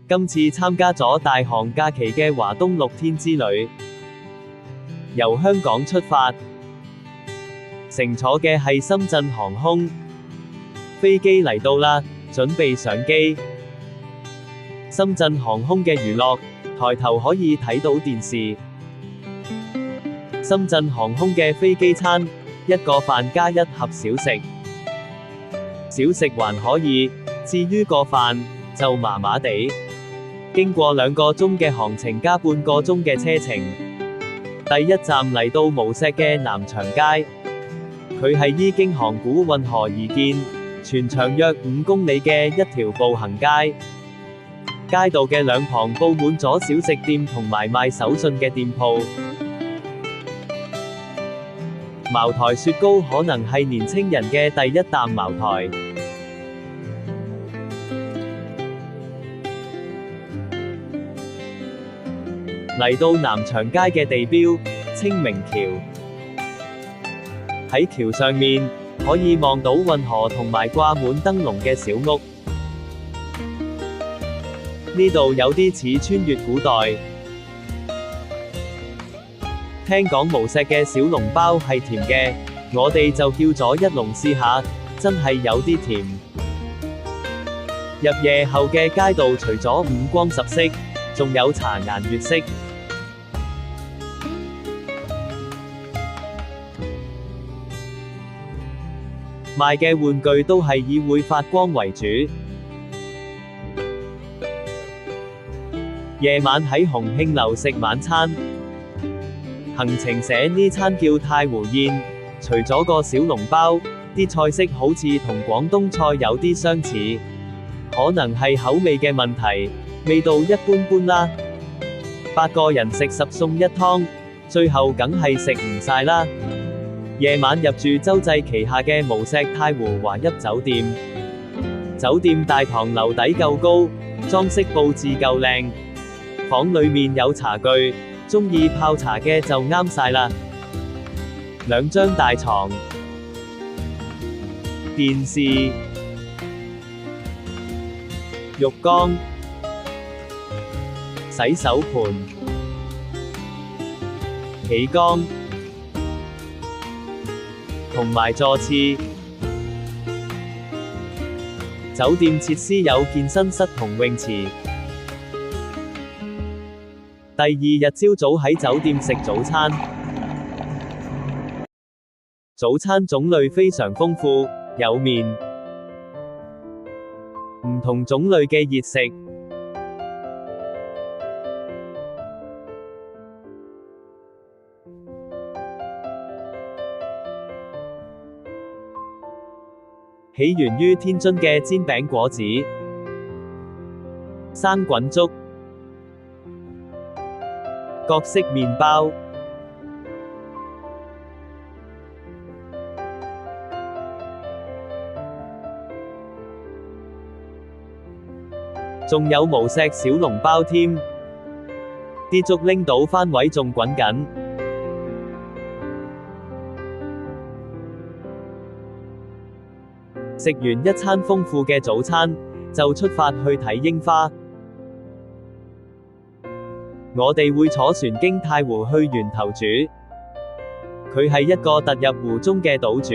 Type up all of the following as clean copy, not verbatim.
今次參加咗大寒假期嘅華東6天之旅，由香港出發，乘坐嘅係深圳航空，飛機嚟到啦，準備上機。深圳航空嘅娛樂，抬頭可以睇到電視。深圳航空嘅飛機餐，一個飯加一盒小食，小食還可以，至於個飯就麻麻地。經過2個鐘嘅航程加半個鐘嘅車程，第一站嚟到無錫嘅南長街，佢係依京杭古運河而建，全長約5公里嘅一條步行街。街道嘅兩旁佈滿咗小食店同埋賣手信嘅店鋪。茅台雪糕可能係年青人嘅第一啖茅台。嚟到南長街嘅地標清明橋，喺橋上面可以望到運河同埋掛滿燈籠嘅小屋。呢度有啲似穿越古代。聽講無錫嘅小籠包係甜嘅，我哋就叫咗一籠試下，真係有啲甜。入夜後嘅街道除咗五光十色，仲有茶顏悅色。賣嘅玩具都係以會發光為主。夜晚喺洪慶樓食晚餐，行程寫呢餐叫太湖宴，除咗個小籠包，啲菜式好似同廣東菜有啲相似，可能係口味嘅問題，味道一般般啦。8個人食10餸1湯，最後梗係食唔晒啦。夜晚入住洲際旗下嘅無錫太湖華邑酒店，酒店大堂樓底夠高，裝飾佈置夠靚，房裏面有茶具，鍾意泡茶嘅就啱晒啦。2張大床，電視、浴缸、洗手盆、企缸同埋座廁。酒店設施有健身室同泳池。第2日朝早喺酒店食早餐，早餐種類非常豐富，有麵，唔同種類嘅熱食，起源於天津嘅煎餅果子、生滾粥、各式麵包，仲有無錫小籠包添，啲粥拎到返位仲滾緊。食完一餐豐富嘅早餐，就出發去睇櫻花。我哋會坐船經太湖去源頭渚，佢係一個突入湖中嘅島主，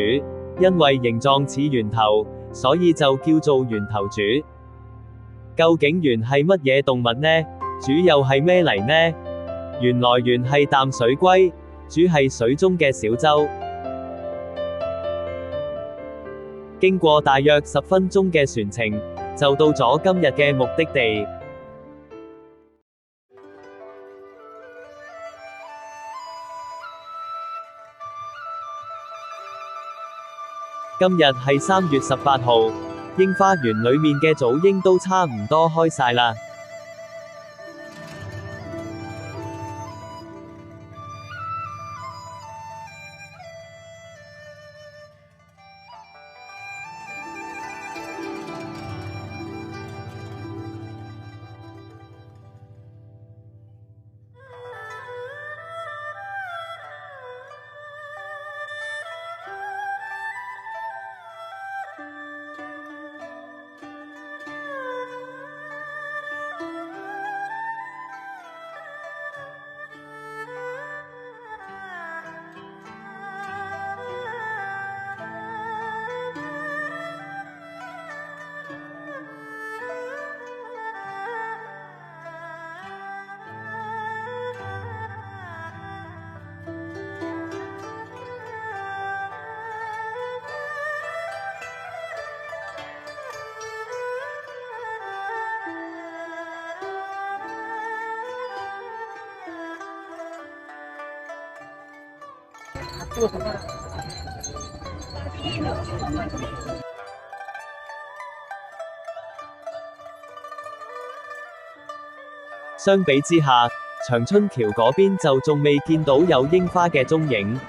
因為形狀似源頭，所以就叫做源頭渚。究竟源係乜嘢動物呢？渚又係咩嚟呢？原來源係淡水龜，渚係水中嘅小洲。經過大約10分鐘嘅船程，就到咗今日嘅目的地。今日係3月18號，櫻花園裏面嘅早櫻都差唔多開晒啦。相比之下，長春橋嗰邊就仲未見到有櫻花嘅蹤影。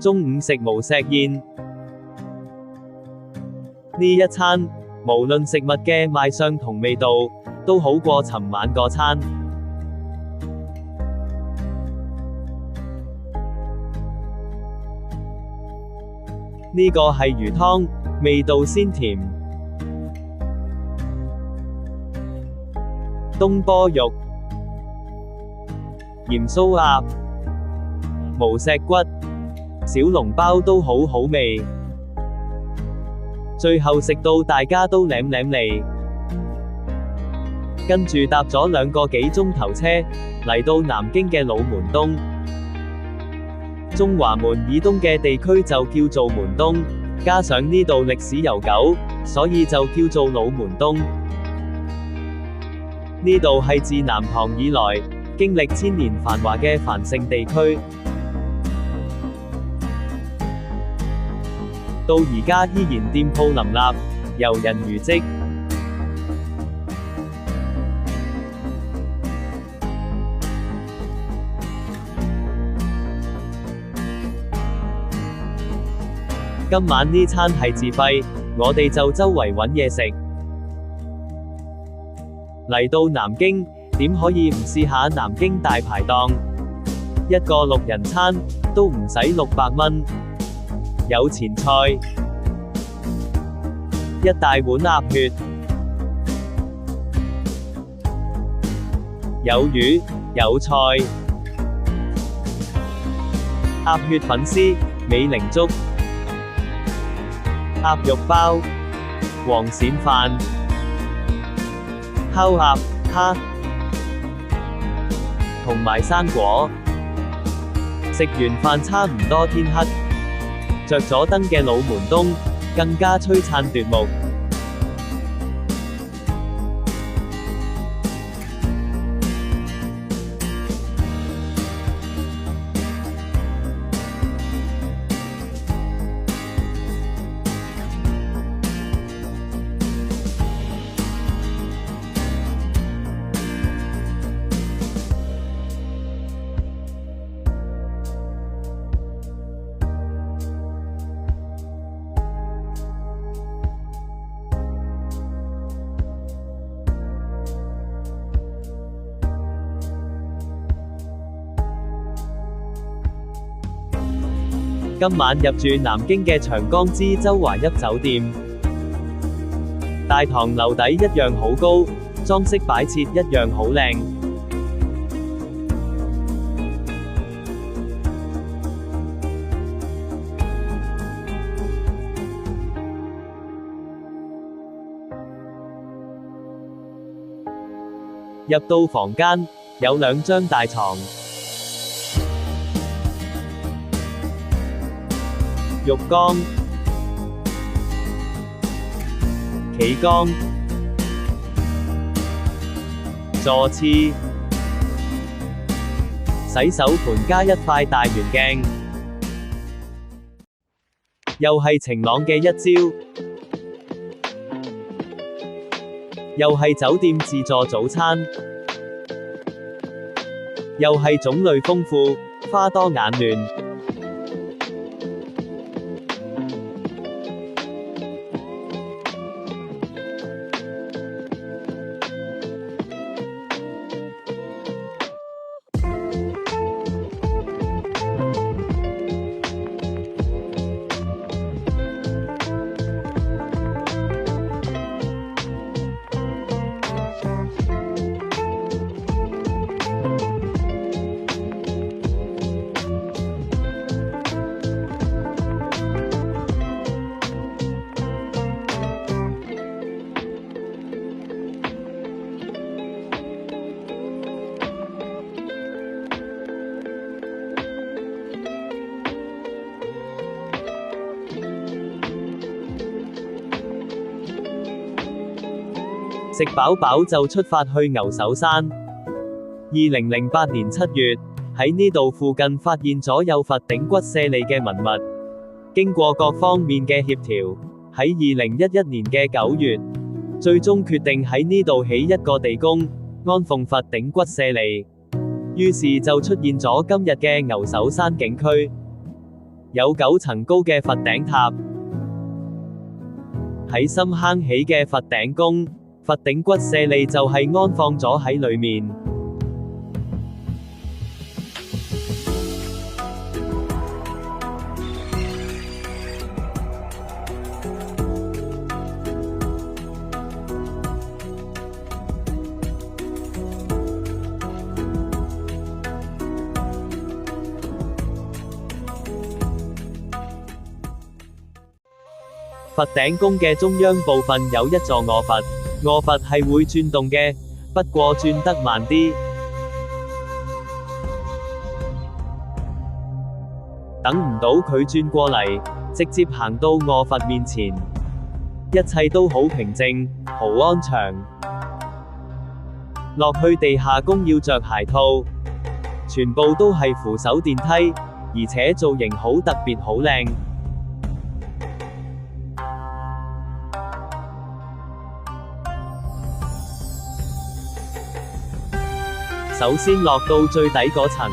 中午食無錫宴，呢一餐，無論食物嘅賣相同味道，都好過尋晚嗰餐。呢個係魚湯，味道鮮甜。東坡肉、鹽酥鴨、無錫骨、小籠包都好好味，最後食到大家都舐舐脷。跟住搭咗2個幾鐘頭車，嚟到南京嘅老門東。中華門以東嘅地區就叫做門東，加上呢度歷史悠久，所以就叫做老門東。呢度係自南唐以來，經歷千年繁華嘅繁盛地區。到而家依然店鋪林立，遊人如織。今晚呢餐係自費，我哋就周圍揾嘢食。嚟到南京，點可以唔試下南京大排檔？一個6人餐，都唔使600蚊。有前菜，一大碗鴨血，有魚，有菜，鴨血粉絲、美齡粥、鴨肉包、黃鱔飯、烤鴨、蝦，同埋生果。食完飯差唔多天黑。着咗燈嘅老門東，更加璀璨奪目。今晚入住南京嘅長江之洲華邑酒店，大堂樓底一樣好高，裝飾擺設一樣好靚。入到房間，有2張大床。浴缸、企缸、座廁、洗手盆加一塊大圓鏡，又係晴朗嘅一朝，又係酒店自助早餐，又係種類豐富，花多眼亂。食飽飽就出發去牛首山。2008年7月，喺呢度附近發現咗有佛頂骨舍利嘅文物，經過各方面嘅協調，喺2011年嘅9月，最終決定喺呢度起一個地宮，安奉佛頂骨舍利。於是就出現咗今日嘅牛首山景區，有9層高嘅佛頂塔。喺深坑起嘅佛頂宮，佛頂骨舍利就係安放咗喺裏面。佛頂宮嘅中央部分有一座臥佛，臥佛係會轉動嘅，不過轉得慢啲。等唔到佢轉過嚟，直接行到臥佛面前，一切都好平靜，好安詳。落去地下宮要着鞋套，全部都係扶手電梯，而且造型好特別，好靚。首先落到最底嗰層，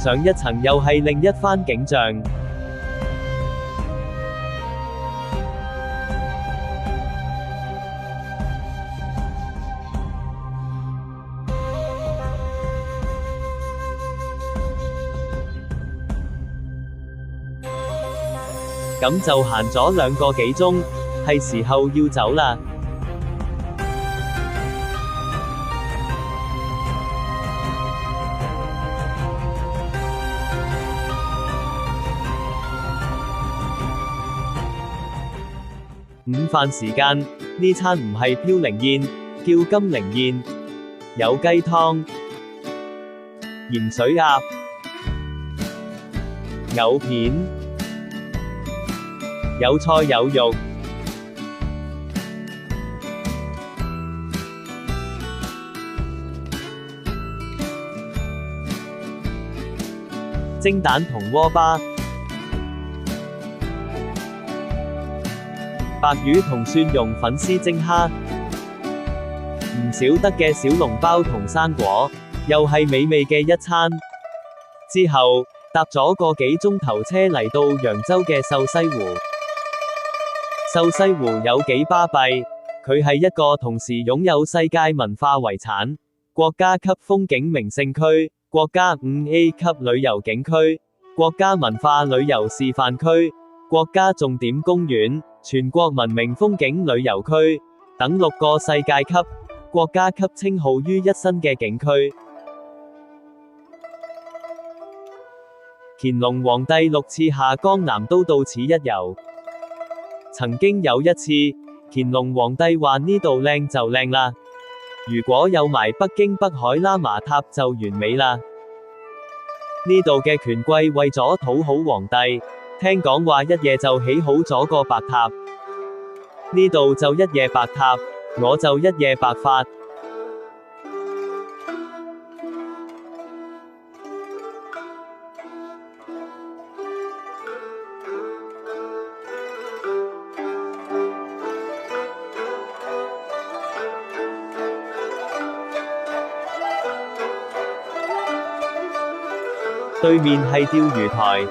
上一層又係另一番景象。咁就行咗2個幾鐘，係時候要走啦。午飯時間，呢餐唔係飄零宴，叫金陵宴，有雞湯、鹽水鴨、藕片，有菜有肉，蒸蛋同鍋巴。白魚同蒜蓉粉絲蒸蝦，唔少得嘅小籠包同生果，又係美味嘅一餐。之後搭咗個幾鐘頭車嚟到揚州嘅瘦西湖。瘦西湖有幾巴閉，佢係一個同時擁有世界文化遺產、國家級風景名勝區、國家5A 級旅遊景區、國家文化旅遊示範區、國家重點公園、全國文明風景旅遊區等6個世界級、國家級稱號於一身嘅景區。乾隆皇帝6次下江南都到此一遊。曾經有一次，乾隆皇帝話呢度靚就靚啦，如果有埋北京北海喇嘛塔就完美啦。呢度嘅權貴為咗討好皇帝，聽講話一夜就起好咗個白塔，呢度就一夜白塔，我就一夜白髮。對面係釣魚台。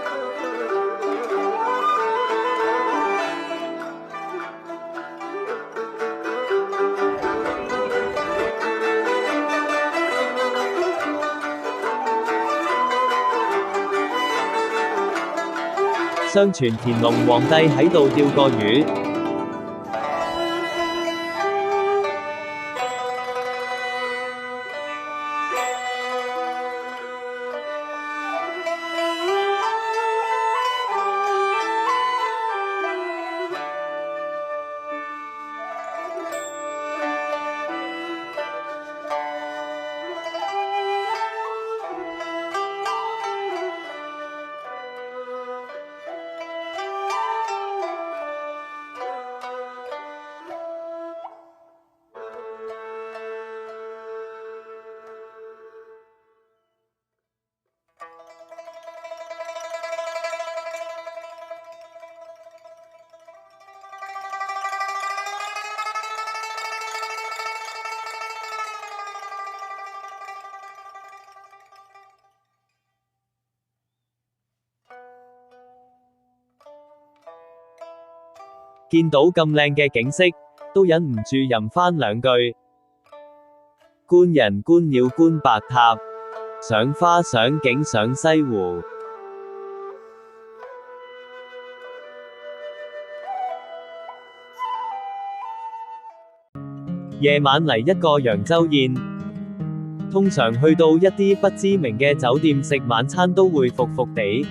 相傳乾隆皇帝喺度釣過魚。見到咁靚嘅景色，都忍唔住吟返兩句。觀人觀鳥觀白塔，賞花賞景賞西湖。夜晚嚟一個揚州宴，通常去到一啲不知名嘅酒店食晚餐都會服服地，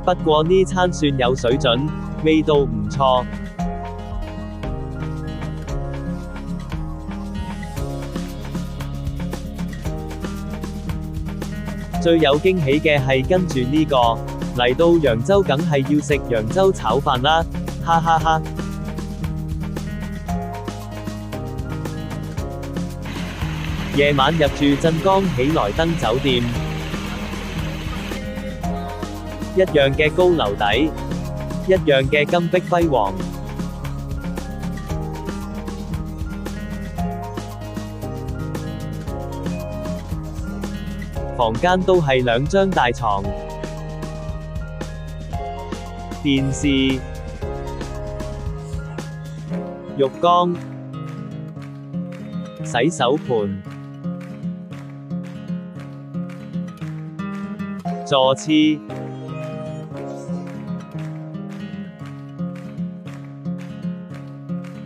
不過呢餐算有水準，味道唔錯。最有驚喜嘅係跟住呢個，嚟到揚州梗係要食揚州炒飯啦，哈哈哈！夜晚入住鎮江喜來登酒店，一樣嘅高樓底，一樣嘅金碧輝煌。房間都係兩張大床，電視、浴缸、洗手盆、座廁、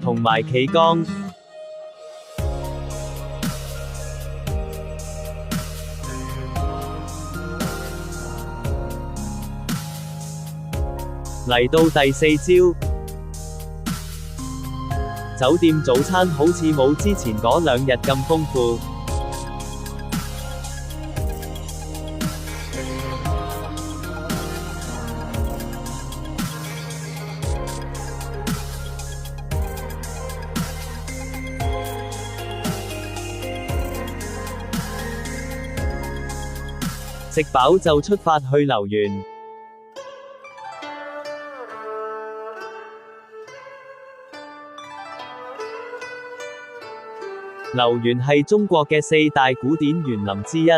同埋企缸。嚟到第四朝，酒店早餐好似冇之前嗰兩日咁豐富。食飽就出發去留園。留園係中國嘅四大古典園林之一，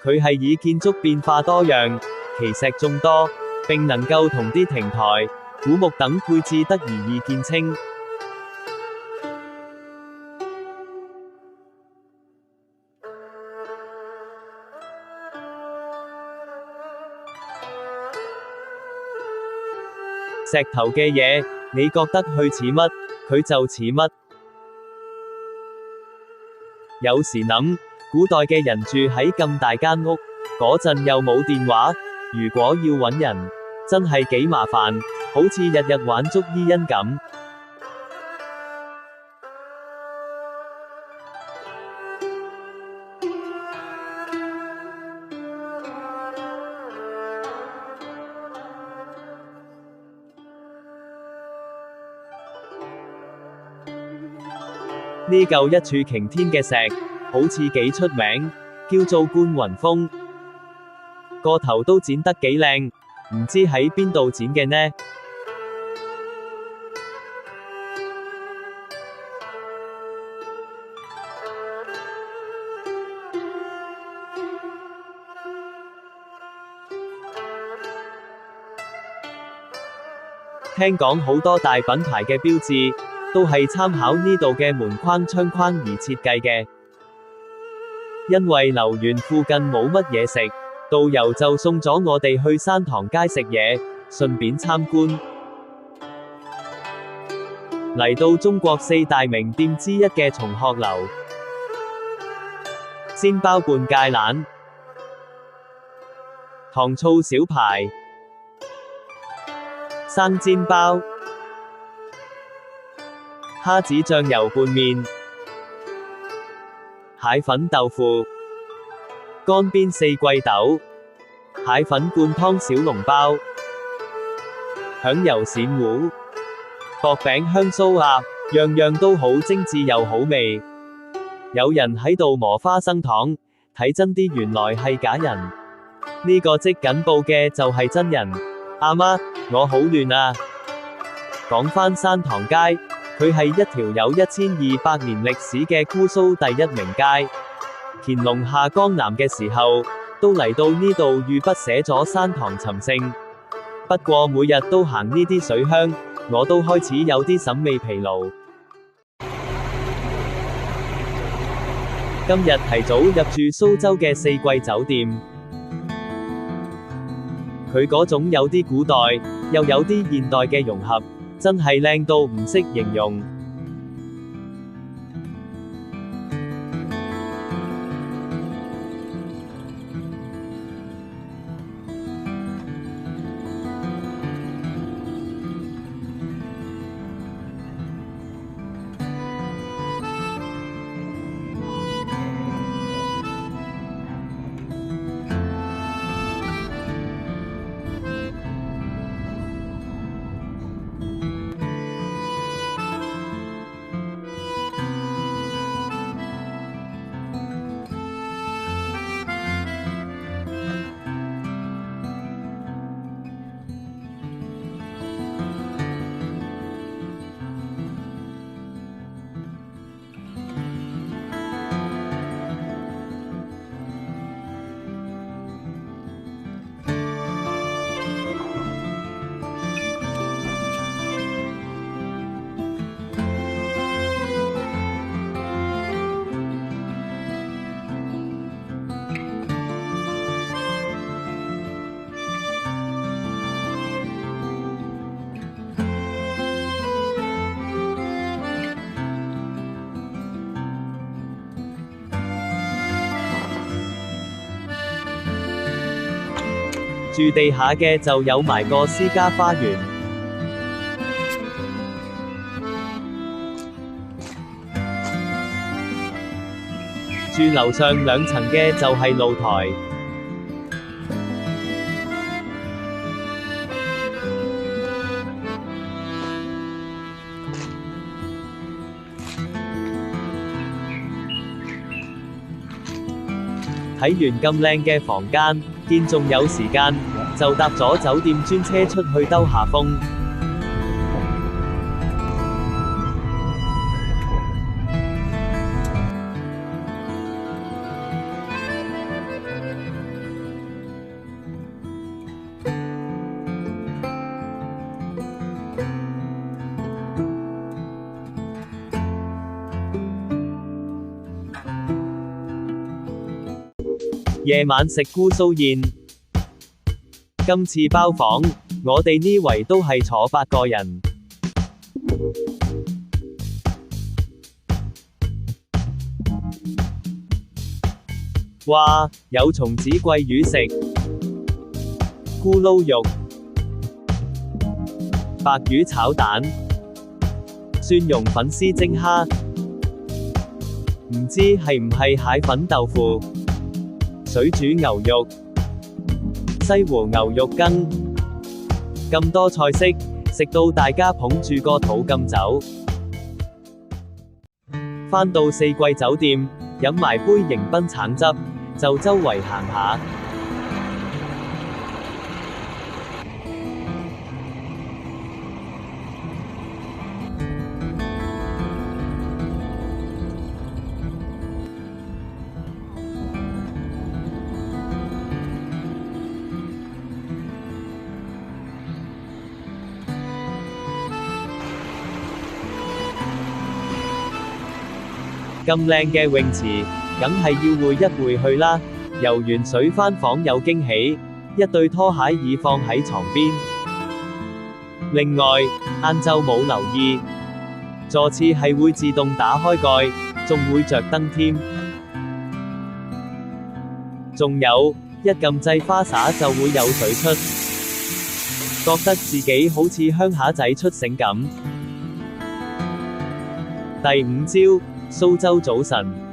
佢係以建築變化多樣、奇石眾多，並能夠同啲亭台、古木等配置得而易見稱。石頭嘅嘢，你覺得佢似乜，佢就似乜。有時諗，古代嘅人住喺咁大間屋，嗰陣又冇電話，如果要搵人，真係幾麻煩，好似日日玩捉伊人咁。呢嚿一柱擎天嘅石，好似幾出名，叫做觀雲峰。個頭都剪得幾靚，唔知喺邊度剪嘅呢？聽講好多大品牌嘅標誌，都係參考呢度嘅門框窗框而設計嘅。因為留園附近冇乜嘢食，導遊就送咗我哋去山塘街食嘢，順便參觀。嚟到中國四大名店之一嘅松鶴樓，煎包拌芥蘭、糖醋小排、生煎包、蝦子醬油拌麵、蟹粉豆腐、乾煸四季豆、蟹粉灌湯小籠包、響油鱔糊、薄餅香酥鴨，樣樣都好精緻又好味。有人喺度磨花生糖，睇真啲原來係假人。呢個織緊布嘅就係真人。阿媽，我好亂啊！講返山塘街，佢係一條有1200年歷史嘅姑蘇第一名街。乾隆下江南嘅時候，都嚟到呢度御筆寫咗山塘尋勝。不過每日都行呢啲水鄉，我都開始有啲審美疲勞。今日提早入住蘇州嘅四季酒店，佢嗰種有啲古代，又有啲現代嘅融合，真係靚到唔識形容。住地下嘅就有埋個私家花園。住樓上2層嘅就係露台。睇完咁靚嘅房間，見仲有時間，就搭咗酒店專車出去兜下風。夜晚食姑蘇宴，今次包房，我哋呢圍都係坐8個人。哇，有松子桂魚食，咕嚕肉，白魚炒蛋，蒜蓉粉絲蒸蝦，唔知係唔係蟹粉豆腐？水煮牛肉、西湖牛肉羹，咁多菜式，食到大家捧住個肚咁走。返到四季酒店，飲埋杯迎賓橙汁，就周圍行下。咁靚嘅泳池，梗係要會一會去啦。游完水返房有驚喜，一對拖鞋已放喺床邊。另外，晏晝冇留意，座廁係會自動打開蓋，仲會着燈添。仲有，一撳掣花灑就會有水出，覺得自己好似鄉下仔出省咁。第五朝，蘇州早晨。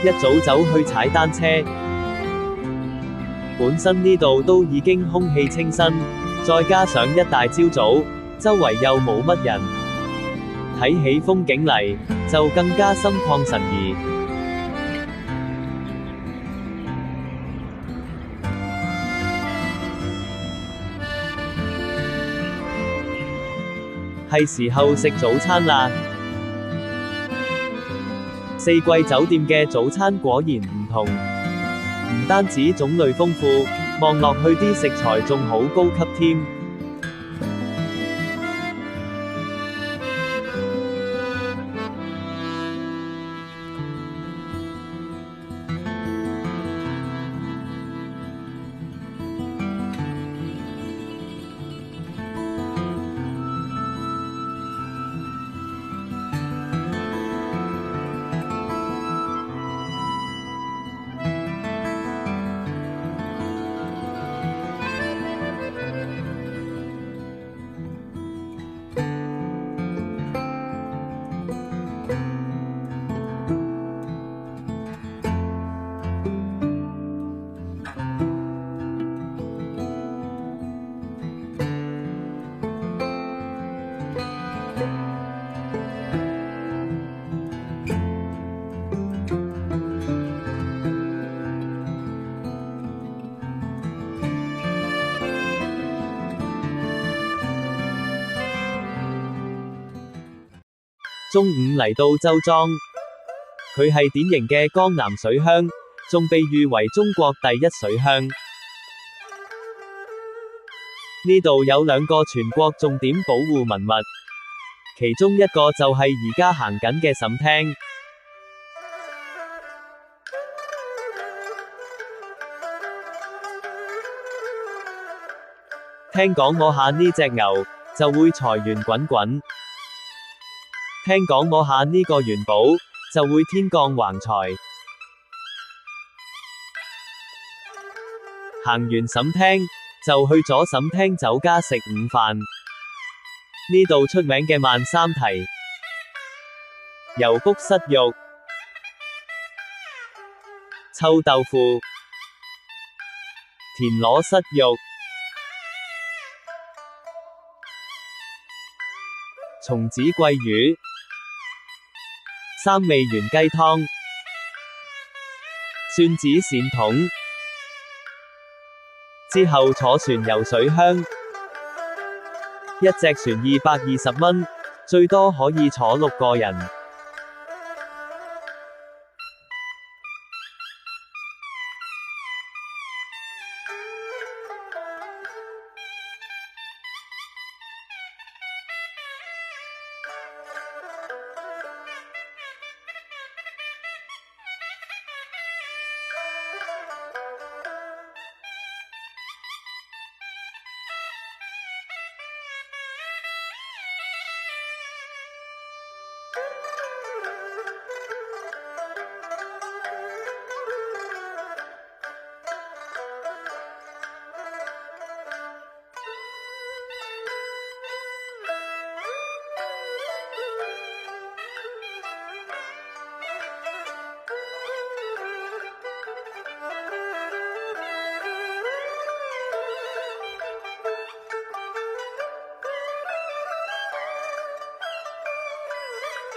一早走去踩單車，本身呢度都已經空氣清新，再加上一大朝早，周圍又冇乜人，睇起風景嚟，就更加心曠神怡。係時候食早餐啦！四季酒店嘅早餐果然唔同，唔單止種類豐富，望落去啲食材仲好高級添。中午嚟到周莊，佢係典型嘅江南水鄉，仲被譽為中國第一水鄉。呢度有兩個全國重點保護文物，其中一個就係而家行緊嘅審廳。聽講摸下呢隻牛，就會財源滾滾。聽講摸下呢個元寶，就會天降橫財。行完審廳，就去咗審廳酒家食午飯。呢度出名嘅萬三蹄、油卜塞肉、臭豆腐、田螺塞肉、松子桂魚、三味原雞湯、蒜子鱔筒，之後坐船遊水鄉，一隻船220蚊，最多可以坐6個人。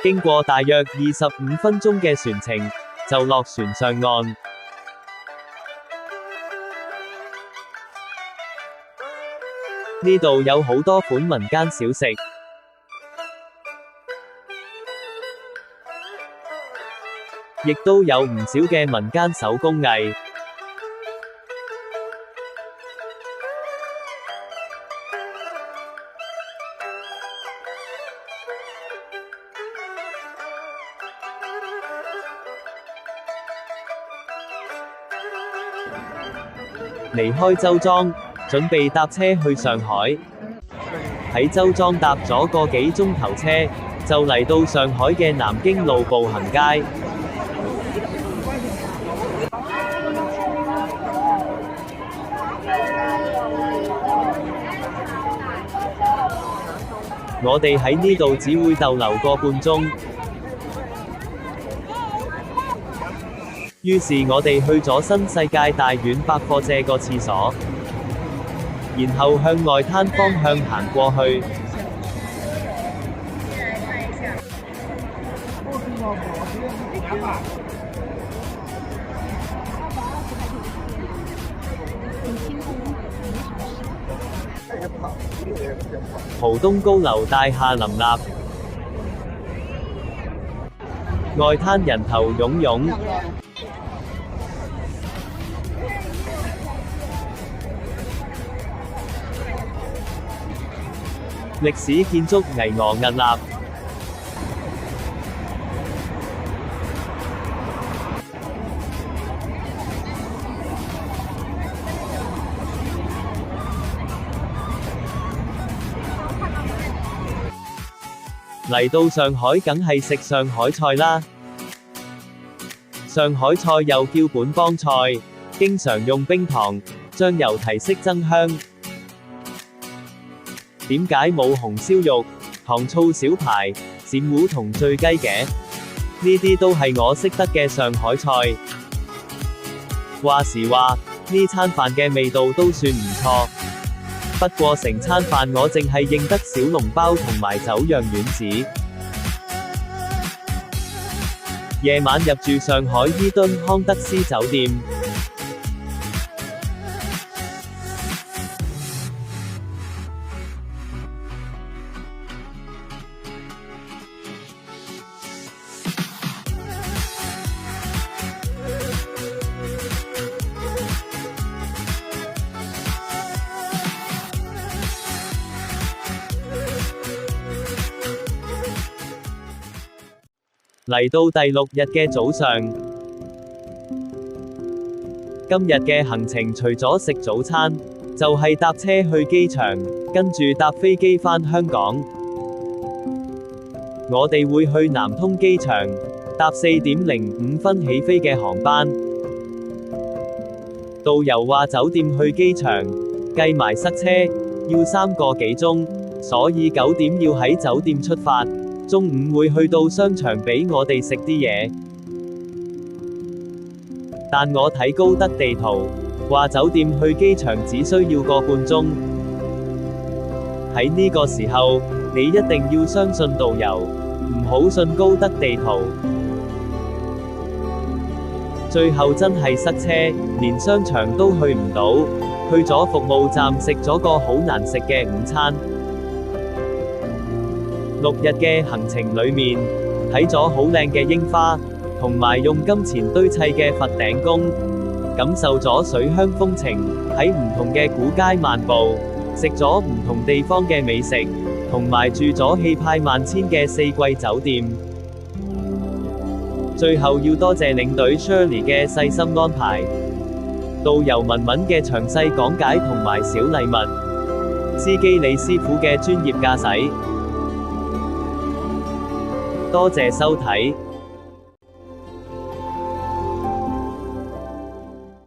經過大約25分鐘嘅船程，就落船上岸。呢度有好多款民間小食，亦都有唔少嘅民間手工藝。離開周莊，準備搭車去上海。喺周莊搭咗個幾鐘頭車，就嚟到上海嘅南京路步行街。我哋喺呢度只會逗留個半鐘。於是我哋去咗新世界大丸百貨借個廁所，然後向外灘方向行過去。浦東高樓大廈林立，外灘人頭湧湧。歷史建築巍峨屹立。嚟到上海梗係食上海菜啦。上海菜又叫本幫菜，經常用冰糖、醬油提色增香。點解冇紅燒肉、糖醋小排、鱔糊同醉雞嘅？呢啲都係我識得嘅上海菜。話時話，呢餐飯嘅味道都算唔錯。不過成餐飯我淨係認得小籠包同埋酒釀丸子。夜晚入住上海伊頓康德斯酒店。嚟到第6日嘅早上，今日嘅行程除咗食早餐，就係搭車去機場，跟住搭飛機返香港。我哋會去南通機場，搭4點05分起飛嘅航班。導遊話酒店去機場，計埋塞車，要3個幾鐘，所以9點要喺酒店出發。中午會去到商場俾我哋食啲嘢，但我睇高德地圖，話酒店去機場只需要個半鐘。喺呢個時候，你一定要相信導遊，唔好信高德地圖。最後真係塞車，連商場都去唔到，去咗服務站食咗個好難食嘅午餐。6日嘅行程裏面，睇咗好靚嘅櫻花，同埋用金錢堆砌嘅佛頂宮，感受咗水鄉風情，喺唔同嘅古街漫步，食咗唔同地方嘅美食，同埋住咗氣派萬千嘅4季酒店。最後要多謝領隊 Shirley 嘅細心安排，導遊文文嘅詳細講解同埋小禮物，司機李師傅嘅專業駕駛。多謝收睇。